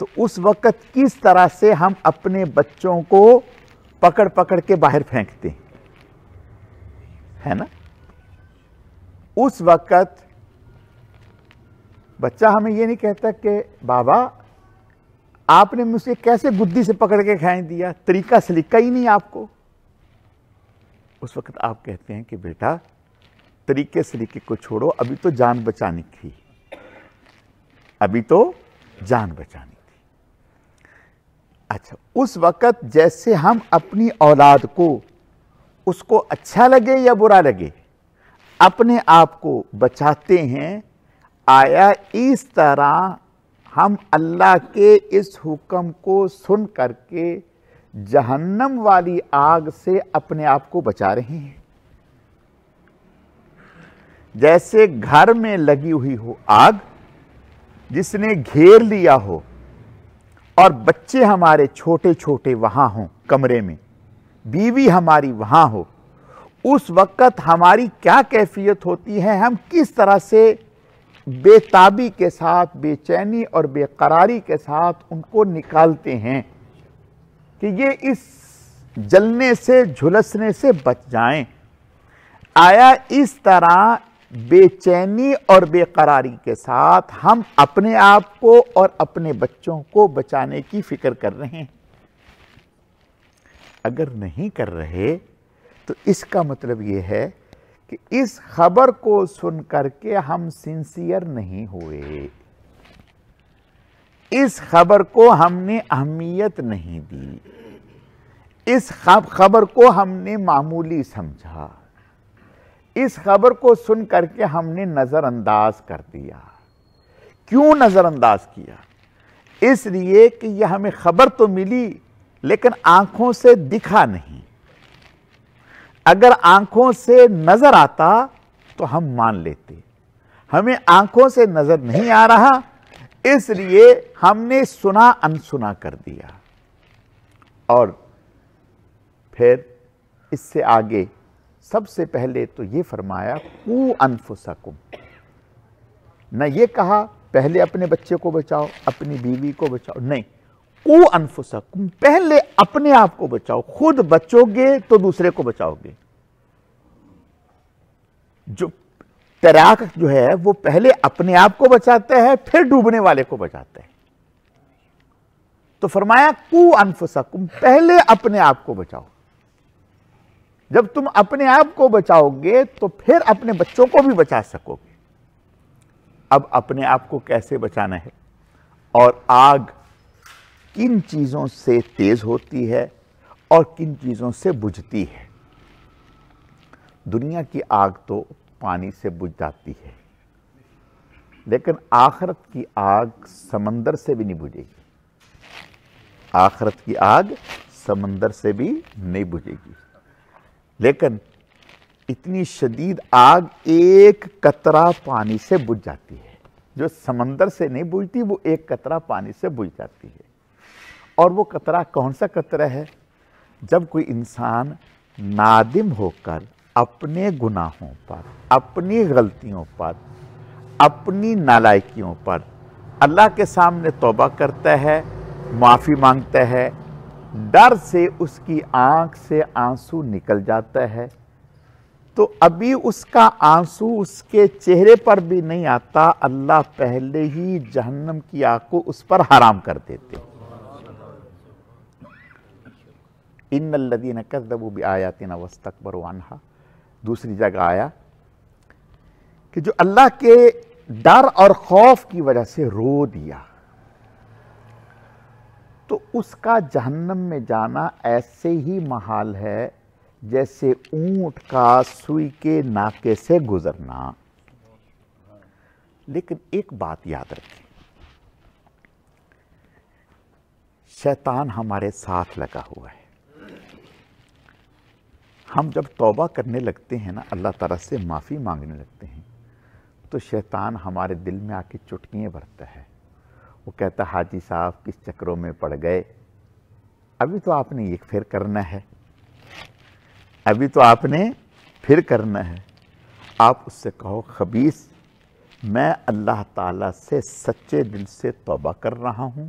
تو اس وقت کس طرح سے ہم اپنے بچوں کو پکڑ پکڑ کے باہر پھینکتے ہیں، ہے نا؟ اس وقت بچہ ہمیں یہ نہیں کہتا کہ بابا آپ نے مجھ سے کیسے گدی سے پکڑ کے کھائیں دیا، طریقہ سلیقہ ہی نہیں آپ کو۔ اس وقت آپ کہتے ہیں کہ بیٹا طریقے سلیقے کو چھوڑو، ابھی تو جان بچانی تھی، ابھی تو جان بچانی تھی۔ اچھا، اس وقت جیسے ہم اپنی اولاد کو، اس کو اچھا لگے یا برا لگے، اپنے آپ کو بچاتے ہیں، آیا اس طرح ہم اللہ کے اس حکم کو سن کر کے جہنم والی آگ سے اپنے آپ کو بچا رہے ہیں؟ جیسے گھر میں لگی ہوئی ہو آگ جس نے گھیر لیا ہو، اور بچے ہمارے چھوٹے چھوٹے وہاں ہوں کمرے میں، بیوی ہماری وہاں ہو، اس وقت ہماری کیا کیفیت ہوتی ہے؟ ہم کس طرح سے بے تابی کے ساتھ، بے چینی اور بے قراری کے ساتھ ان کو نکالتے ہیں کہ یہ اس جلنے سے، جھلسنے سے بچ جائیں۔ آیا اس طرح بے چینی اور بے قراری کے ساتھ ہم اپنے آپ کو اور اپنے بچوں کو بچانے کی فکر کر رہے ہیں؟ اگر نہیں کر رہے تو اس کا مطلب یہ ہے کہ اس خبر کو سن کر کے ہم سنسیئر نہیں ہوئے، اس خبر کو ہم نے اہمیت نہیں دی، اس خبر کو ہم نے معمولی سمجھا، اس خبر کو سن کر کے ہم نے نظر انداز کر دیا۔ کیوں نظر انداز کیا؟ اس لیے کہ یہ ہمیں خبر تو ملی لیکن آنکھوں سے دکھا نہیں۔ اگر آنکھوں سے نظر آتا تو ہم مان لیتے، ہمیں آنکھوں سے نظر نہیں آ رہا، اس لیے ہم نے سنا انسنا کر دیا۔ اور پھر اس سے آگے سب سے پہلے تو یہ فرمایا قو انفسکم، نہ یہ کہا پہلے اپنے بچے کو بچاؤ، اپنی بیوی کو بچاؤ، نہیں، قو انفسکم، پہلے اپنے آپ کو بچاؤ۔ خود بچو گے تو دوسرے کو بچاؤ گے۔ جو تیراک جو ہے وہ پہلے اپنے آپ کو بچاتا ہے، پھر ڈوبنے والے کو بچاتا ہے۔ تو فرمایا قو انفسکم، پہلے اپنے آپ کو بچاؤ۔ جب تم اپنے آپ کو بچاؤ گے تو پھر اپنے بچوں کو بھی بچا سکو گے۔ اب اپنے آپ کو کیسے بچانا ہے، اور آگ کن چیزوں سے تیز ہوتی ہے اور کن چیزوں سے بجھتی ہے؟ دنیا کی آگ تو پانی سے بجھ جاتی ہے، لیکن آخرت کی آگ سمندر سے بھی نہیں بجھے گی، آخرت کی آگ سمندر سے بھی نہیں بجھے گی۔ لیکن اتنی شدید آگ ایک قطرہ پانی سے بجھ جاتی ہے، جو سمندر سے نہیں بجھتی وہ ایک قطرہ پانی سے بجھ جاتی ہے۔ اور وہ قطرہ کون سا قطرہ ہے؟ جب کوئی انسان نادم ہو کر اپنے گناہوں پر، اپنی غلطیوں پر، اپنی نالائکیوں پر اللہ کے سامنے توبہ کرتا ہے، معافی مانگتا ہے، ڈر سے اس کی آنکھ سے آنسو نکل جاتا ہے، تو ابھی اس کا آنسو اس کے چہرے پر بھی نہیں آتا، اللہ پہلے ہی جہنم کی آگ کو اس پر حرام کر دیتے۔ ان الذین کذبوا بآیاتنا واستکبروا عنہا، دوسری جگہ آیا کہ جو اللہ کے ڈر اور خوف کی وجہ سے رو دیا، تو اس کا جہنم میں جانا ایسے ہی محال ہے جیسے اونٹ کا سوئی کے ناکے سے گزرنا۔ لیکن ایک بات یاد رکھیں، شیطان ہمارے ساتھ لگا ہوا ہے۔ ہم جب توبہ کرنے لگتے ہیں نا، اللہ تعالیٰ سے معافی مانگنے لگتے ہیں، تو شیطان ہمارے دل میں آ کے چٹکیاں بھرتا ہے۔ وہ کہتا ہے حاجی صاحب کس چکروں میں پڑ گئے، ابھی تو آپ نے یہ پھر کرنا ہے، ابھی تو آپ نے پھر کرنا ہے۔ آپ اس سے کہو خبیث، میں اللہ تعالیٰ سے سچے دل سے توبہ کر رہا ہوں،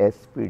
SP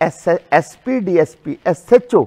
SP DSP SHO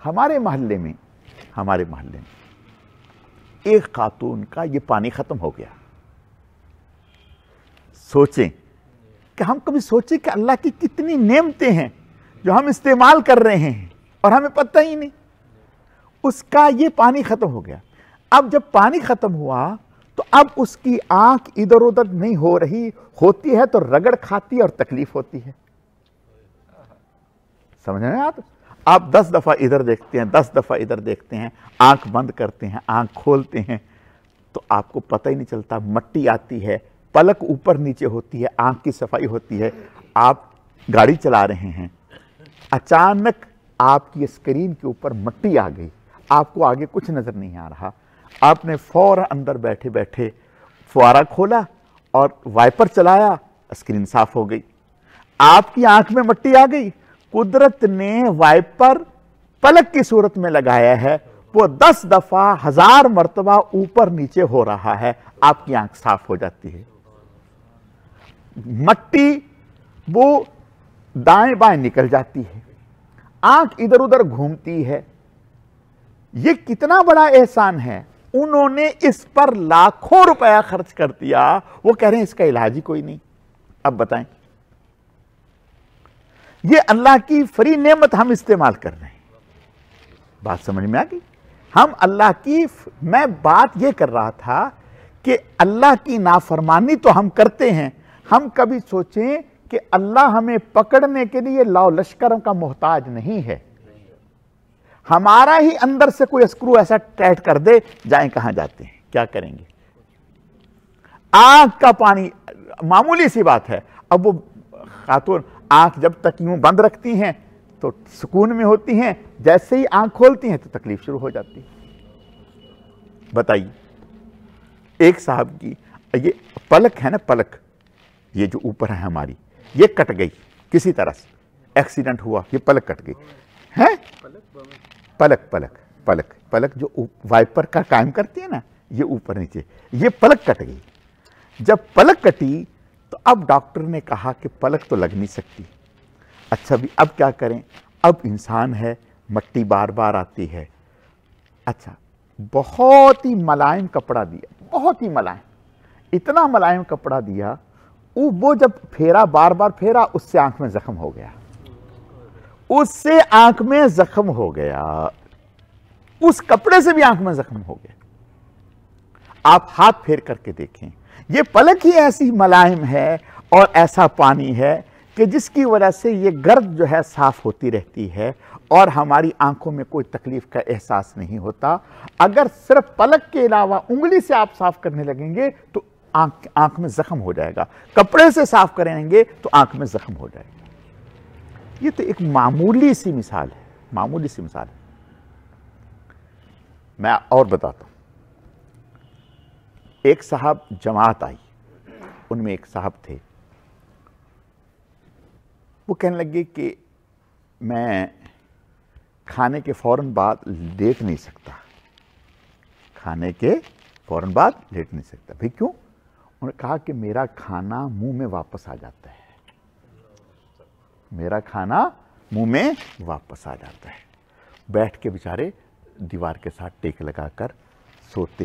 ہمارے محلے میں ایک خاتون کا یہ پانی ختم ہو گیا. سوچیں کہ ہم کبھی سوچیں کہ اللہ کی کتنی نعمتیں ہیں جو ہم استعمال کر رہے ہیں اور ہمیں پتہ ہی نہیں. اس کا یہ پانی ختم ہو گیا. اب جب پانی ختم ہوا تو اب اس کی آنکھ ادھر ادھر نہیں ہو رہی ہوتی ہے تو رگڑ کھاتی ہے اور تکلیف ہوتی ہے. سمجھ رہے ہیں آپ 10 دفعہ ادھر دیکھتے ہیں 10 دفعہ ادھر دیکھتے ہیں, آنکھ بند کرتے ہیں آنکھ کھولتے ہیں تو آپ کو پتہ ہی نہیں چلتا. مٹی آتی ہے, پلک اوپر نیچے ہوتی ہے, آنکھ کی صفائی ہوتی ہے. آپ گاڑی چلا رہے ہیں, اچانک آپ کی اسکرین کے اوپر مٹی آ گئی, آپ کو آگے کچھ نظر نہیں آ رہا. آپ نے فوراً اندر بیٹھے بیٹھے فوارہ کھولا اور وائپر چلایا, اسکرین صاف ہو گئی. آپ کی آنکھ میں مٹی آ گئی, قدرت نے وائپر پلک کی صورت میں لگایا ہے, وہ 10 دفعہ 1000 مرتبہ اوپر نیچے ہو رہا ہے, آپ کی آنکھ صاف ہو جاتی ہے. مٹی وہ دائیں بائیں نکل جاتی ہے, آنکھ ادھر ادھر گھومتی ہے. یہ کتنا بڑا احسان ہے. انہوں نے اس پر لاکھوں روپیہ خرچ کر دیا, وہ کہہ رہے ہیں اس کا علاج ہی کوئی نہیں. اب بتائیں, یہ اللہ کی فری نعمت ہم استعمال کر رہے ہیں. بات سمجھ میں آ گئی؟ ہم اللہ کی, میں بات یہ کر رہا تھا کہ اللہ کی نافرمانی تو ہم کرتے ہیں. ہم کبھی سوچیں کہ اللہ ہمیں پکڑنے کے لیے لاؤ لشکروں کا محتاج نہیں ہے. ہمارا ہی اندر سے کوئی اسکرو ایسا ٹائٹ کر دے, جائیں کہاں جاتے ہیں, کیا کریں گے؟ آنکھ کا پانی معمولی سی بات ہے. اب وہ خاتون آنکھ جب تک یوں بند رکھتی ہیں تو سکون میں ہوتی ہیں, جیسے ہی آنکھ کھولتی ہیں تو تکلیف شروع ہو جاتی ہے. بتائیے, ایک صاحب کی یہ پلک ہے نا, پلک یہ جو اوپر ہے ہماری, یہ کٹ گئی کسی طرح سے, ایکسیڈنٹ ہوا, یہ پلک کٹ گئی ہے. پلک جو وائپر کا قائم کرتی ہے نا, یہ اوپر نیچے, یہ پلک کٹ گئی. جب پلک کٹی تو اب ڈاکٹر نے کہا کہ پلک تو لگ نہیں سکتی. اچھا بھی اب کیا کریں؟ اب انسان ہے, مٹی بار بار آتی ہے. اچھا, بہت ہی ملائم کپڑا دیا, بہت ہی ملائم, اتنا ملائم کپڑا دیا, وہ جب پھیرا, بار بار پھیرا, اس سے آنکھ میں زخم ہو گیا. اس سے آنکھ میں زخم ہو گیا, اس کپڑے سے بھی آنکھ میں زخم ہو گیا. آپ ہاتھ پھیر کر کے دیکھیں, یہ پلک ہی ایسی ملائم ہے اور ایسا پانی ہے کہ جس کی وجہ سے یہ گرد جو ہے صاف ہوتی رہتی ہے اور ہماری آنکھوں میں کوئی تکلیف کا احساس نہیں ہوتا. اگر صرف پلک کے علاوہ انگلی سے آپ صاف کرنے لگیں گے تو آنکھ میں زخم ہو جائے گا, کپڑے سے صاف کریں گے تو آنکھ میں زخم ہو جائے گا. یہ تو ایک معمولی سی مثال ہے, معمولی سی مثال ہے. میں اور بتاتا ہوں. ایک صاحب جماعت آئی, ان میں ایک صاحب تھے, وہ کہنے لگے کہ میں کھانے کے فوراً بعد لیٹ نہیں سکتا, کھانے کے فوراً بعد لیٹ نہیں سکتا. بھئی کیوں؟ انہوں نے کہا کہ میرا کھانا منہ میں واپس آ جاتا ہے, میرا کھانا منہ میں واپس آ جاتا ہے. بیٹھ کے بیچارے دیوار کے ساتھ ٹیک لگا کر سوتے.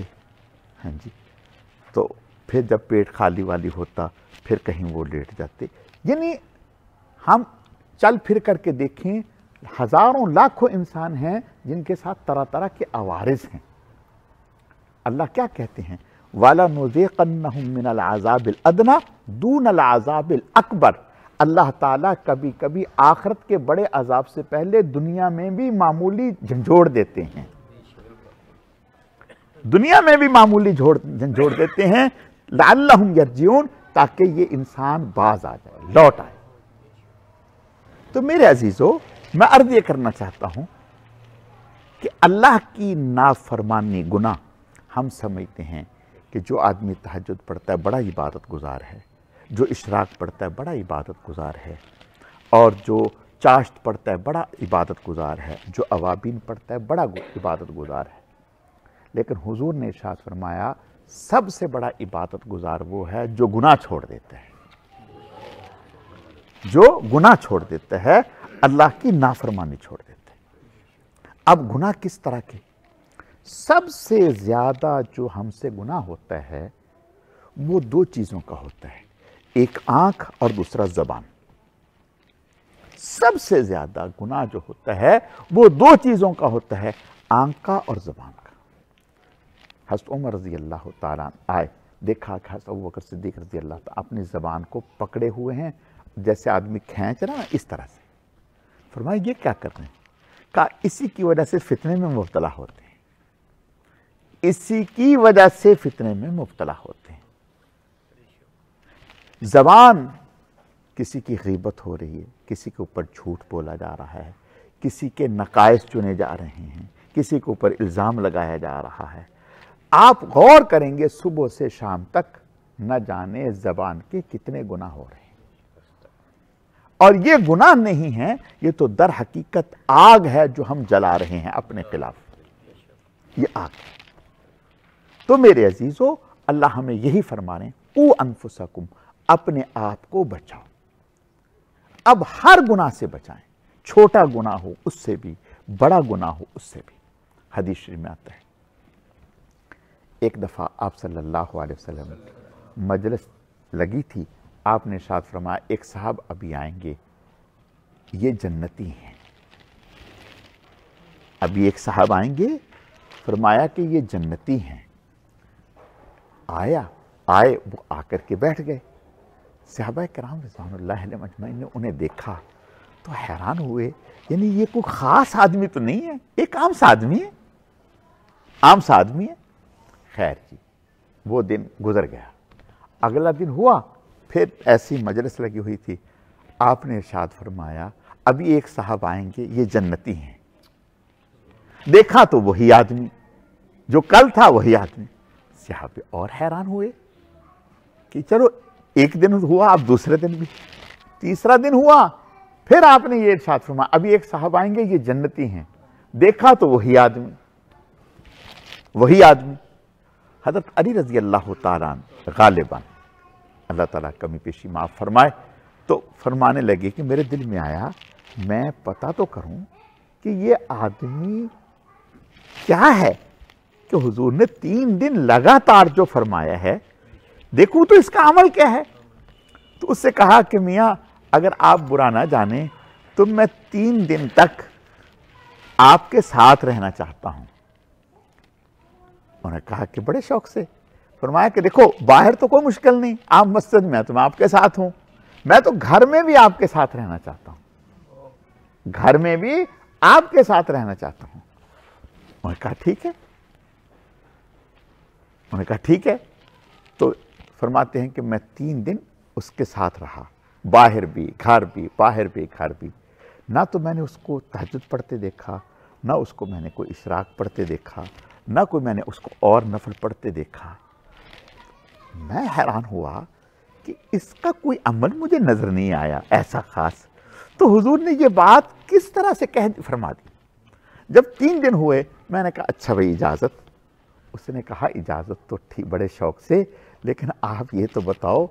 ہاں جی, تو پھر جب پیٹ خالی والی ہوتا پھر کہیں وہ لیٹ جاتے. یعنی ہم چل پھر کر کے دیکھیں, ہزاروں لاکھوں انسان ہیں جن کے ساتھ طرح طرح کے عوارض ہیں. اللہ کیا کہتے ہیں؟ وَلَنُذِيقَنَّهُم مِّنَ الْعَذَابِ الْأَدْنَىٰ دُونَ الْعَذَابِ الْأَكْبَرِ. اللہ تعالیٰ کبھی کبھی آخرت کے بڑے عذاب سے پہلے دنیا میں بھی معمولی جھنجھوڑ دیتے ہیں, دنیا میں بھی معمولی جھنجھوڑ دیتے ہیں, لعلہم یرجعون, تاکہ یہ انسان باز آ جائے, لوٹ آئے. تو میرے عزیزو, میں عرض یہ کرنا چاہتا ہوں کہ اللہ کی نافرمانی گناہ ہم سمجھتے ہیں کہ جو آدمی تہجد پڑھتا ہے بڑا عبادت گزار ہے, جو اشراق پڑھتا ہے بڑا عبادت گزار ہے, اور جو چاشت پڑھتا ہے بڑا عبادت گزار ہے, جو اوابین پڑھتا ہے بڑا عبادت گزار ہے. لیکن حضور نے ارشاد فرمایا سب سے بڑا عبادت گزار وہ ہے جو گناہ چھوڑ دیتا ہے, جو گناہ چھوڑ دیتا ہے, اللہ کی نافرمانی چھوڑ دیتا ہے. اب گناہ کس طرح کے؟ سب سے زیادہ جو ہم سے گناہ ہوتا ہے وہ دو چیزوں کا ہوتا ہے، ایک آنکھ اور دوسرا زبان۔ سب سے زیادہ گناہ جو ہوتا ہے وہ دو چیزوں کا ہوتا ہے، آنکھ کا اور زبان کا۔ حضرت عمر رضی اللہ تعالیٰ آئے، دیکھا کہ حضرت ابوبکر صدیق رضی اللہ تعالیٰ اپنی زبان کو پکڑے ہوئے ہیں، جیسے آدمی کھینچ رہا ہے اس طرح سے۔ فرمایا یہ کیا کر رہے ہیں؟ کہا اسی کی وجہ سے فتنے میں مبتلا ہوتے ہیں، اسی کی وجہ سے فتنے میں مبتلا ہوتے ہیں۔ زبان، کسی کی غیبت ہو رہی ہے، کسی کے اوپر جھوٹ بولا جا رہا ہے، کسی کے نقائص چنے جا رہے ہیں، کسی کے اوپر الزام لگایا جا رہا ہے۔ آپ غور کریں گے صبح سے شام تک نہ جانے زبان کے کتنے گناہ ہو رہے ہیں، اور یہ گناہ نہیں ہے، یہ تو در حقیقت آگ ہے جو ہم جلا رہے ہیں اپنے خلاف، یہ آگ ہے۔ تو میرے عزیزو، اللہ ہمیں یہی فرما رہے ہیں، او انفسکم، اپنے آپ کو بچاؤ۔ اب ہر گناہ سے بچائیں، چھوٹا گناہ ہو اس سے بھی، بڑا گناہ ہو اس سے بھی۔ حدیث شریف میں آتا ہے، ایک دفعہ آپ صلی اللہ علیہ وسلم مجلس لگی تھی، آپ نے ارشاد فرمایا ایک صاحب ابھی آئیں گے، یہ جنتی ہیں۔ ابھی ایک صاحب آئیں گے، فرمایا کہ یہ جنتی ہیں۔ آئے وہ آ کر کے بیٹھ گئے۔ صحابہ کرام رضوان اللہ علیہم اجمعین نے انہیں دیکھا تو حیران ہوئے، یعنی یہ کوئی خاص آدمی تو نہیں ہے، ایک عام سا آدمی ہے، عام سا آدمی ہے۔ خیر جی، وہ دن گزر گیا، اگلا دن ہوا، پھر ایسی مجلس لگی ہوئی تھی، آپ نے ارشاد فرمایا ابھی ایک صاحب آئیں گے، یہ جنتی ہیں۔ دیکھا تو وہی آدمی جو کل تھا، وہی آدمی۔ صحابہ اور حیران ہوئے کہ چلو ایک دن ہوا، اب دوسرے دن بھی، تیسرا دن ہوا، پھر آپ نے یہ ارشاد فرمایا ابھی ایک صاحب آئیں گے، یہ جنتی ہیں۔ دیکھا تو وہی آدمی، وہی آدمی۔ حضرت علی رضی اللہ تعالیٰ غالباً، اللہ تعالیٰ کمی پیشی معاف فرمائے، تو فرمانے لگے کہ میرے دل میں آیا میں پتہ تو کروں کہ یہ آدمی کیا ہے کہ حضور نے 3 دن لگاتار جو فرمایا ہے، دیکھوں تو اس کا عمل کیا ہے۔ تو اس سے کہا کہ میاں اگر آپ برا نہ جانیں تو میں 3 دن تک آپ کے ساتھ رہنا چاہتا ہوں۔ انہوں نے کہا کہ بڑے شوق سے۔ فرمایا کہ دیکھو باہر تو کوئی مشکل نہیں، آپ مسجد میں تو میں آپ کے ساتھ ہوں، میں تو گھر میں بھی آپ کے ساتھ رہنا چاہتا ہوں، گھر میں بھی آپ کے ساتھ رہنا چاہتا ہوں۔ انہوں نے کہا ٹھیک ہے، انہوں نے کہا ٹھیک ہے۔ تو فرماتے ہیں کہ میں 3 دن اس کے ساتھ رہا، باہر بھی گھر بھی، باہر بھی گھر بھی۔ نہ تو میں نے اس کو تہجد پڑھتے دیکھا، نہ اس کو میں نے کوئی اشراق پڑھتے دیکھا، نہ کوئی میں نے اس کو اور نفل پڑھتے دیکھا۔ میں حیران ہوا کہ اس کا کوئی عمل مجھے نظر نہیں آیا ایسا خاص۔ تو حضور نے یہ بات کس طرح سے فرما دی۔ جب 3 دن ہوئے میں نے کہا اچھا بھائی اجازت۔ اس نے کہا اجازت تو ٹھیک، بڑے شوق سے، لیکن آپ یہ تو بتاؤ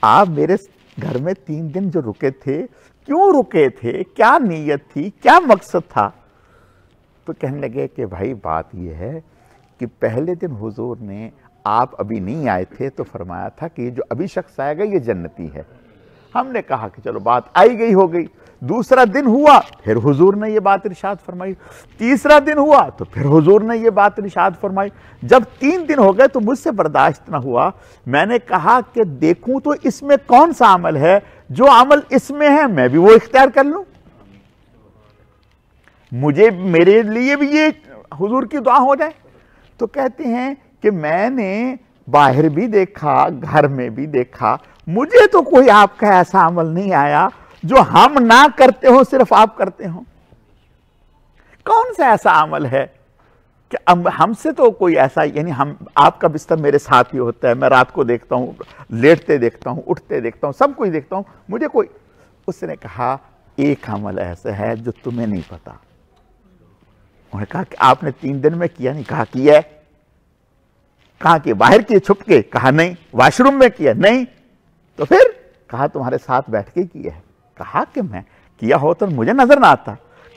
آپ میرے گھر میں 3 دن جو رکے تھے، کیوں رکے تھے، کیا نیت تھی، کیا مقصد تھا؟ تو کہنے لگے کہ بھائی بات یہ ہے کہ پہلے دن حضور نے، آپ ابھی نہیں آئے تھے، تو فرمایا تھا کہ یہ جو ابھی شخص آئے گا یہ جنتی ہے۔ ہم نے کہا کہ چلو بات آئی گئی ہو گئی۔ دوسرا دن ہوا، پھر حضور نے یہ بات ارشاد فرمائی۔ تیسرا دن ہوا تو پھر حضور نے یہ بات ارشاد فرمائی۔ جب 3 دن ہو گئے تو مجھ سے برداشت نہ ہوا، میں نے کہا کہ دیکھوں تو اس میں کون سا عمل ہے، جو عمل اس میں ہے میں بھی وہ اختیار کر لوں، مجھے میرے لیے بھی یہ حضور کی دعا ہو جائے۔ تو کہتے ہیں کہ میں نے باہر بھی دیکھا، گھر میں بھی دیکھا، مجھے تو کوئی آپ کا ایسا عمل نہیں آیا جو ہم نہ کرتے ہوں صرف آپ کرتے ہوں۔ کون سا ایسا عمل ہے کہ ہم سے تو کوئی ایسا، یعنی آپ کا بستر میرے ساتھ ہی ہوتا ہے، میں رات کو دیکھتا ہوں، لیٹتے دیکھتا ہوں، اٹھتے دیکھتا ہوں، سب کچھ دیکھتا ہوں، مجھے کوئی۔ اس نے کہا ایک عمل ایسا ہے جو تمہیں نہیں پتا۔ انہوں نے کہا کہ آپ نے 3 دن میں کیا نہیں؟ کہا کیا ہے۔ کہا کہ باہر کیے چھپ کے؟ کہا نہیں۔ واش روم میں کیا؟ نہیں۔ تو پھر کہا تمہارے ساتھ بیٹھ کے کیا ہے۔ کہا کہ میں کیا ہو تو مجھے نظر نہ آتا۔